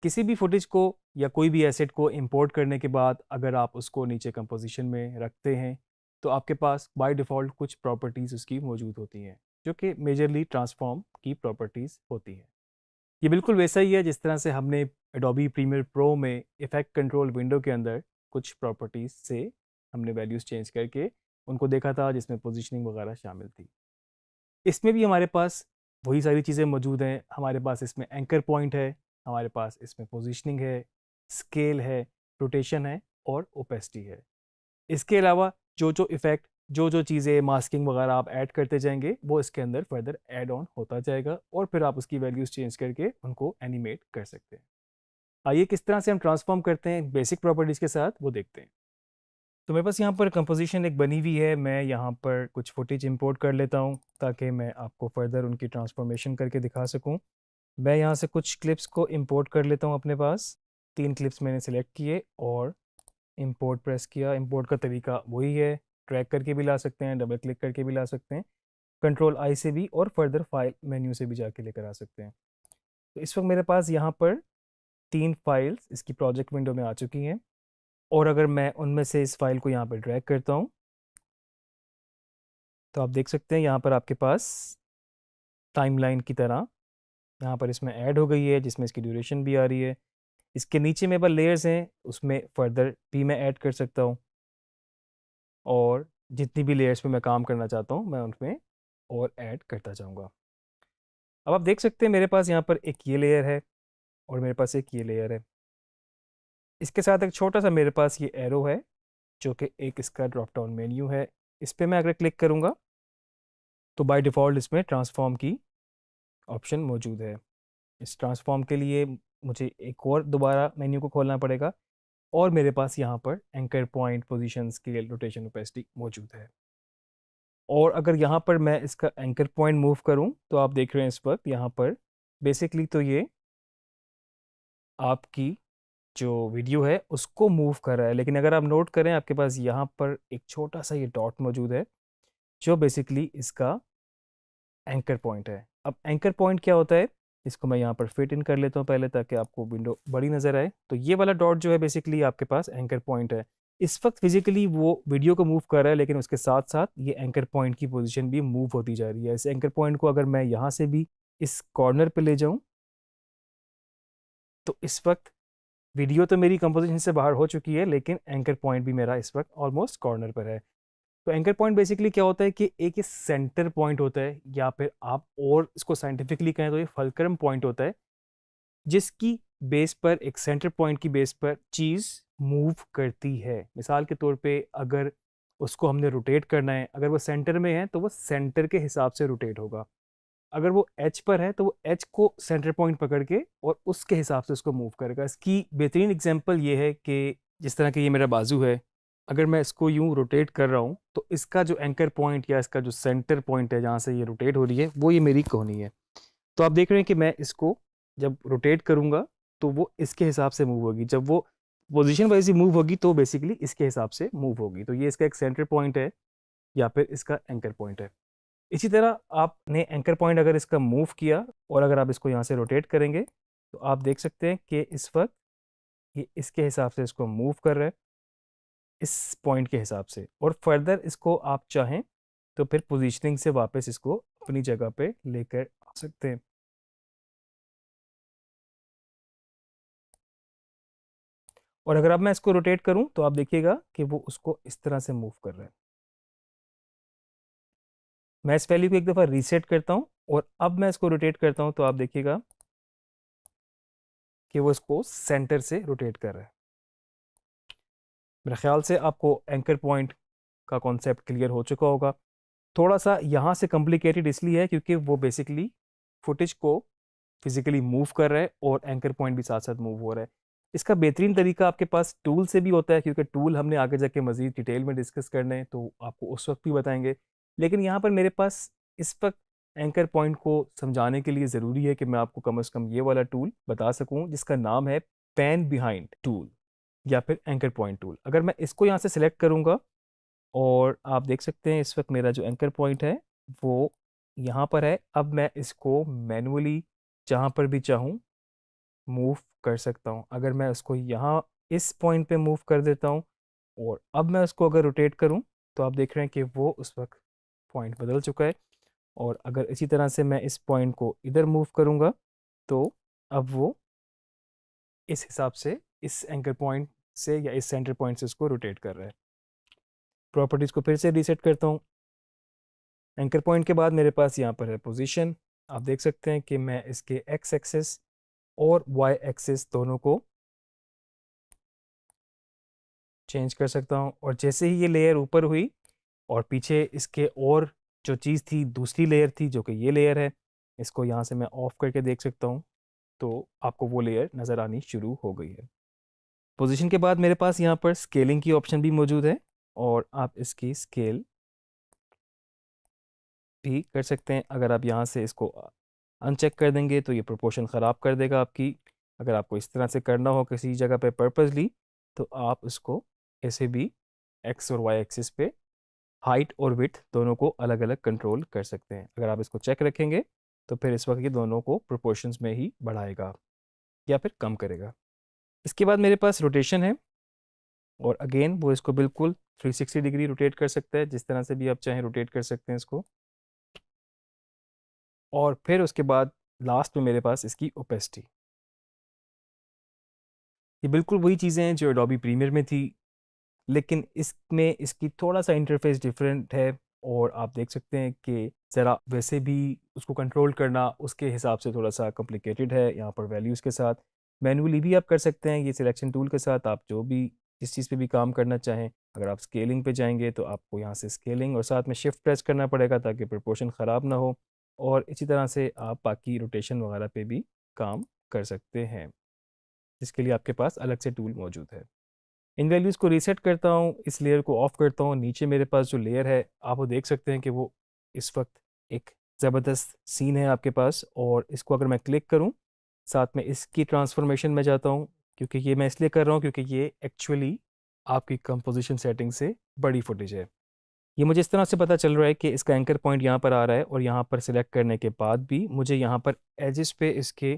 किसी भी फुटेज को या कोई भी एसेट को इंपोर्ट करने के बाद अगर आप उसको नीचे कंपोजिशन में रखते हैं तो आपके पास बाय डिफ़ॉल्ट कुछ प्रॉपर्टीज़ उसकी मौजूद होती हैं जो कि मेजरली ट्रांसफॉर्म की प्रॉपर्टीज़ होती हैं। ये बिल्कुल वैसा ही है जिस तरह से हमने एडोबी प्रीमियर प्रो में इफ़ेक्ट कंट्रोल विंडो के अंदर कुछ प्रॉपर्टीज़ से हमने वैल्यूज़ चेंज करके उनको देखा था, जिसमें पोजीशनिंग वगैरह शामिल थी। इसमें भी हमारे पास वही सारी चीज़ें मौजूद हैं। हमारे पास इसमें एंकर पॉइंट है, हमारे पास इसमें पोजीशनिंग है, स्केल है, रोटेशन है और ओपेसिटी है। इसके अलावा जो इफ़ेक्ट, जो चीज़ें मास्किंग वगैरह आप ऐड करते जाएंगे वो इसके अंदर फर्दर ऐड ऑन होता जाएगा और फिर आप उसकी वैल्यूज़ चेंज करके उनको एनिमेट कर सकते हैं। आइए किस तरह से हम ट्रांसफॉर्म करते हैं बेसिक प्रॉपर्टीज़ के साथ वो देखते हैं। तो मेरे पास यहाँ पर कंपोजिशन एक बनी हुई है। मैं यहाँ पर कुछ फुटेज इंपोर्ट कर लेता हूँ ताकि मैं आपको फर्दर उनकी ट्रांसफॉर्मेशन करके दिखा सकूँ। मैं यहाँ से कुछ क्लिप्स को इंपोर्ट कर लेता हूँ अपने पास। 3 क्लिप्स मैंने सेलेक्ट किए और इंपोर्ट प्रेस किया। इंपोर्ट का तरीका वही है, ड्रैग करके भी ला सकते हैं, डबल क्लिक करके भी ला सकते हैं, कंट्रोल आई से भी और फर्दर फाइल मेन्यू से भी जाके लेकर आ सकते हैं। तो इस वक्त मेरे पास यहाँ पर 3 फाइल्स इसकी प्रोजेक्ट विंडो में आ चुकी हैं और अगर मैं उनमें से इस फाइल को यहाँ पर ड्रैग करता हूँ तो आप देख सकते हैं यहाँ पर आपके पास टाइमलाइन की तरह यहाँ पर इसमें ऐड हो गई है, जिसमें इसकी ड्यूरेशन भी आ रही है। इसके नीचे मेरे पास लेयर्स हैं, उसमें फर्दर भी मैं ऐड कर सकता हूँ और जितनी भी लेयर्स पे मैं काम करना चाहता हूँ मैं उनमें और ऐड करता जाऊँगा। अब आप देख सकते हैं मेरे पास यहाँ पर एक ये लेयर है और मेरे पास एक ये लेयर है। इसके साथ एक छोटा सा मेरे पास ये एरो है जो कि एक इसका ड्रॉप डाउन मेन्यू है। इस पर मैं अगर क्लिक करूँगा तो बाय डिफ़ॉल्ट इसमें ट्रांसफॉर्म की ऑप्शन मौजूद है। इस ट्रांसफॉर्म के लिए मुझे एक और दोबारा मेन्यू को खोलना पड़ेगा और मेरे पास यहाँ पर anchor point, position, scale, rotation, opacity मौजूद है। और अगर यहाँ पर मैं इसका एंकर पॉइंट मूव करूँ तो आप देख रहे हैं इस वक्त यहाँ पर बेसिकली तो ये आपकी जो वीडियो है उसको मूव कर रहा है, लेकिन अगर आप नोट करें आपके पास यहाँ पर एक छोटा सा ये डॉट मौजूद है जो बेसिकली इसका एंकर पॉइंट है। अब एंकर पॉइंट क्या होता है, इसको मैं यहाँ पर फिट इन कर लेता हूँ पहले ताकि आपको विंडो बड़ी नज़र आए। तो ये वाला डॉट जो है बेसिकली आपके पास एंकर पॉइंट है। इस वक्त फिजिकली वो वीडियो को मूव कर रहा है लेकिन उसके साथ साथ ये एंकर पॉइंट की पोजीशन भी मूव होती जा रही है। इस एंकर पॉइंट को अगर मैं यहाँ से भी इस कॉर्नर पे ले जाऊँ तो इस वक्त वीडियो तो मेरी कंपोजिशन से बाहर हो चुकी है लेकिन एंकर पॉइंट भी मेरा इस वक्त ऑलमोस्ट कॉर्नर पर है। तो एंकर पॉइंट बेसिकली क्या होता है कि एक ये सेंटर पॉइंट होता है या फिर आप और इसको साइंटिफिकली कहें तो ये फलक्रम पॉइंट होता है जिसकी बेस पर, एक सेंटर पॉइंट की बेस पर चीज़ मूव करती है। मिसाल के तौर पे अगर उसको हमने रोटेट करना है, अगर वो सेंटर में है तो वो सेंटर के हिसाब से रोटेट होगा। अगर वो एच पर है तो वो एच को सेंटर पॉइंट पकड़ के और उसके हिसाब से उसको मूव करेगा। इसकी बेहतरीन एग्जांपल ये है कि जिस तरह कि ये मेरा बाजू है, अगर मैं इसको यूं रोटेट कर रहा हूँ तो इसका जो एंकर पॉइंट या इसका जो सेंटर पॉइंट है जहाँ से ये रोटेट हो रही है वो ये मेरी कोहनी है। तो आप देख रहे हैं कि मैं इसको जब रोटेट करूँगा तो वो इसके हिसाब से मूव होगी, जब वो पोजीशन वाइज ही मूव होगी तो बेसिकली इसके हिसाब से मूव होगी। तो ये इसका एक सेंटर पॉइंट है या फिर इसका एंकर पॉइंट है। इसी तरह आपने एंकर पॉइंट अगर इसका मूव किया और अगर आप इसको यहाँ से रोटेट करेंगे तो आप देख सकते हैं कि इस वक्त ये इसके हिसाब से इसको मूव कर रहा है, इस पॉइंट के हिसाब से। और फर्दर इसको आप चाहें तो फिर पोजीशनिंग से वापस इसको अपनी जगह पे लेकर आ सकते हैं। और अगर अब मैं इसको रोटेट करूं तो आप देखिएगा कि वो उसको इस तरह से मूव कर रहा है। मैं इस वैल्यू को एक दफ़ा रीसेट करता हूं और अब मैं इसको रोटेट करता हूं तो आप देखिएगा कि वो इसको सेंटर से रोटेट कर रहा है। मेरे ख्याल से आपको एंकर पॉइंट का कॉन्सेप्ट क्लियर हो चुका होगा। थोड़ा सा यहाँ से कॉम्प्लिकेटेड इसलिए है क्योंकि वो बेसिकली फुटेज को फिजिकली मूव कर रहा है और एंकर पॉइंट भी साथ साथ मूव हो रहा है। इसका बेहतरीन तरीका आपके पास टूल से भी होता है, क्योंकि टूल हमने आगे जाके मज़ीद डिटेल में डिस्कस करने हैं तो आपको उस वक्त भी बताएंगे। लेकिन यहाँ पर मेरे पास इस वक्त एंकर पॉइंट को समझाने के लिए ज़रूरी है कि मैं आपको कम से कम ये वाला टूल बता सकूँ जिसका नाम है पैन बिहाइंड टूल या फिर एंकर पॉइंट टूल। अगर मैं इसको यहाँ से सिलेक्ट करूँगा और आप देख सकते हैं इस वक्त मेरा जो एंकर पॉइंट है वो यहाँ पर है। अब मैं इसको मैनुअली जहाँ पर भी चाहूँ मूव कर सकता हूँ। अगर मैं उसको यहाँ इस पॉइंट पे मूव कर देता हूँ और अब मैं उसको अगर रोटेट करूँ तो आप देख रहे हैं कि वो उस वक्त पॉइंट बदल चुका है। और अगर इसी तरह से मैं इस पॉइंट को इधर मूव करूँगा तो अब वो इस हिसाब से इस एंकर पॉइंट से या इस सेंटर पॉइंट से उसको रोटेट कर रहा है। प्रॉपर्टीज़ को फिर से रीसेट करता हूँ। एंकर पॉइंट के बाद मेरे पास यहाँ पर है पोजीशन। आप देख सकते हैं कि मैं इसके एक्स एक्सिस और वाई एक्सिस दोनों को चेंज कर सकता हूँ। और जैसे ही ये लेयर ऊपर हुई और पीछे इसके और जो चीज़ थी, दूसरी लेयर थी जो कि ये लेयर है, इसको यहाँ से मैं ऑफ करके देख सकता हूँ तो आपको वो लेयर नज़र आनी शुरू हो गई है। पोजीशन के बाद मेरे पास यहाँ पर स्केलिंग की ऑप्शन भी मौजूद है और आप इसकी स्केल भी कर सकते हैं। अगर आप यहाँ से इसको अनचेक कर देंगे तो ये प्रोपोर्शन ख़राब कर देगा आपकी। अगर आपको इस तरह से करना हो किसी जगह पे पर्पसली तो आप इसको ऐसे भी एक्स और वाई एक्सिस पे हाइट और विड्थ दोनों को अलग अलग कंट्रोल कर सकते हैं। अगर आप इसको चेक रखेंगे तो फिर इस वक्त ये दोनों को प्रोपोर्शंस में ही बढ़ाएगा या फिर कम करेगा। इसके बाद मेरे पास रोटेशन है और अगेन वो इसको बिल्कुल 360 डिग्री रोटेट कर सकता है, जिस तरह से भी आप चाहें रोटेट कर सकते हैं इसको। और फिर उसके बाद लास्ट में मेरे पास इसकी ओपेसिटी। ये बिल्कुल वही चीज़ें हैं जो एडोबी प्रीमियर में थी, लेकिन इसमें इसकी थोड़ा सा इंटरफेस डिफरेंट है। और आप देख सकते हैं कि ज़रा वैसे भी उसको कंट्रोल करना उसके हिसाब से थोड़ा सा कॉम्प्लिकेटेड है। यहाँ पर वैल्यूज़ के साथ मैनुअली भी आप कर सकते हैं, ये सिलेक्शन टूल के साथ आप जो भी जिस चीज़ पे भी काम करना चाहें। अगर आप स्केलिंग पे जाएंगे तो आपको यहाँ से स्केलिंग और साथ में शिफ्ट प्रेस करना पड़ेगा ताकि प्रोपोर्शन ख़राब ना हो। और इसी तरह से आप बाकी रोटेशन वगैरह पे भी काम कर सकते हैं, जिसके लिए आपके पास अलग से टूल मौजूद है। इन वैल्यूज़ को रीसेट करता हूँ, इस लेयर को ऑफ करता हूँ। नीचे मेरे पास जो लेयर है आप वो देख सकते हैं कि वो इस वक्त एक ज़बरदस्त सीन है आपके पास। और इसको अगर मैं क्लिक करूँ साथ में इसकी ट्रांसफॉर्मेशन में जाता हूँ, क्योंकि ये मैं इसलिए कर रहा हूँ क्योंकि ये एक्चुअली आपकी कंपोजिशन सेटिंग से बड़ी फुटेज है। ये मुझे इस तरह से पता चल रहा है कि इसका एंकर पॉइंट यहाँ पर आ रहा है और यहाँ पर सिलेक्ट करने के बाद भी मुझे यहाँ पर एजिस पे इसके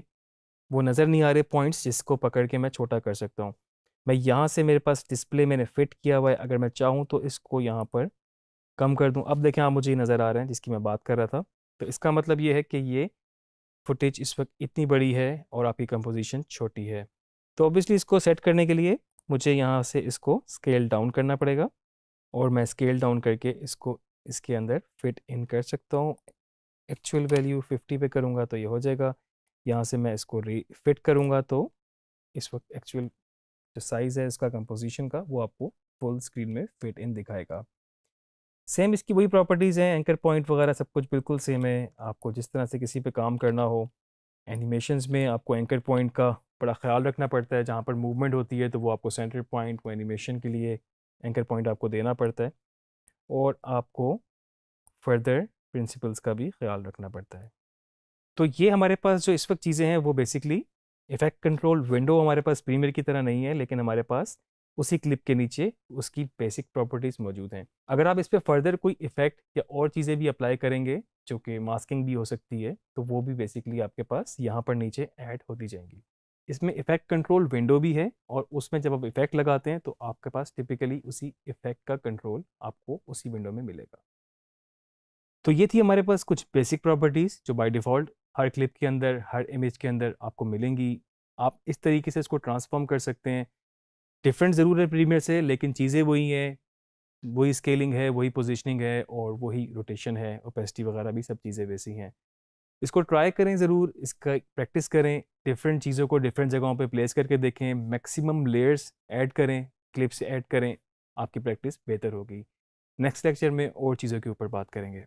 वो नज़र नहीं आ रहे पॉइंट्स जिसको पकड़ के मैं छोटा कर सकता हूँ। मैं यहाँ से मेरे पास डिस्प्ले मैंने फिट किया हुआ है, अगर मैं चाहूँ तो इसको यहाँ पर कम कर दूँ। अब देखें, आप मुझे ये नज़र आ रहे हैं जिसकी मैं बात कर रहा था। तो इसका मतलब ये है कि ये फुटेज इस वक्त इतनी बड़ी है और आपकी कंपोजिशन छोटी है। तो ऑब्वियसली इसको सेट करने के लिए मुझे यहाँ से इसको स्केल डाउन करना पड़ेगा और मैं स्केल डाउन करके इसको इसके अंदर फिट इन कर सकता हूँ। एक्चुअल वैल्यू 50 पे करूँगा तो ये हो जाएगा। यहाँ से मैं इसको फिट करूँगा तो इस वक्त एक्चुअल जो साइज़ है इसका कंपोजिशन का वो आपको फुल स्क्रीन में फिट इन दिखाएगा। सेम इसकी वही प्रॉपर्टीज़ हैं, एंकर पॉइंट वगैरह सब कुछ बिल्कुल सेम है। आपको जिस तरह से किसी पे काम करना हो, एनिमेशंस में आपको एंकर पॉइंट का बड़ा ख्याल रखना पड़ता है। जहाँ पर मूवमेंट होती है तो वो आपको सेंटर पॉइंट, वो एनिमेशन के लिए एंकर पॉइंट आपको देना पड़ता है और आपको फर्दर प्रिंसिपल्स का भी ख्याल रखना पड़ता है। तो ये हमारे पास जो इस वक्त चीज़ें हैं वो बेसिकली इफ़ेक्ट कंट्रोल विंडो हमारे पास प्रीमियर की तरह नहीं है, लेकिन हमारे पास उसी क्लिप के नीचे उसकी बेसिक प्रॉपर्टीज़ मौजूद हैं। अगर आप इस पर फर्दर कोई इफ़ेक्ट या और चीज़ें भी अप्लाई करेंगे जो कि मास्किंग भी हो सकती है, तो वो भी बेसिकली आपके पास यहाँ पर नीचे ऐड होती जाएंगी। इसमें इफ़ेक्ट कंट्रोल विंडो भी है और उसमें जब आप इफ़ेक्ट लगाते हैं तो आपके पास टिपिकली उसी इफ़ेक्ट का कंट्रोल आपको उसी विंडो में मिलेगा। तो ये थी हमारे पास कुछ बेसिक प्रॉपर्टीज़ जो बाय डिफ़ॉल्ट हर क्लिप के अंदर, हर इमेज के अंदर आपको मिलेंगी। आप इस तरीके से इसको ट्रांसफ़ॉर्म कर सकते हैं। डिफरेंट ज़रूर है प्रीमियर से, लेकिन चीज़ें वही हैं, वही स्केलिंग है, वही पोजीशनिंग है और वही रोटेशन है, ओपेसिटी वगैरह भी सब चीज़ें वैसी हैं। इसको ट्राई करें ज़रूर, इसका प्रैक्टिस करें, डिफरेंट चीज़ों को डिफरेंट जगहों पे प्लेस करके देखें, मैक्सिमम लेयर्स ऐड करें, क्लिप्स ऐड करें, आपकी प्रैक्टिस बेहतर होगी। नेक्स्ट लेक्चर में और चीज़ों के ऊपर बात करेंगे।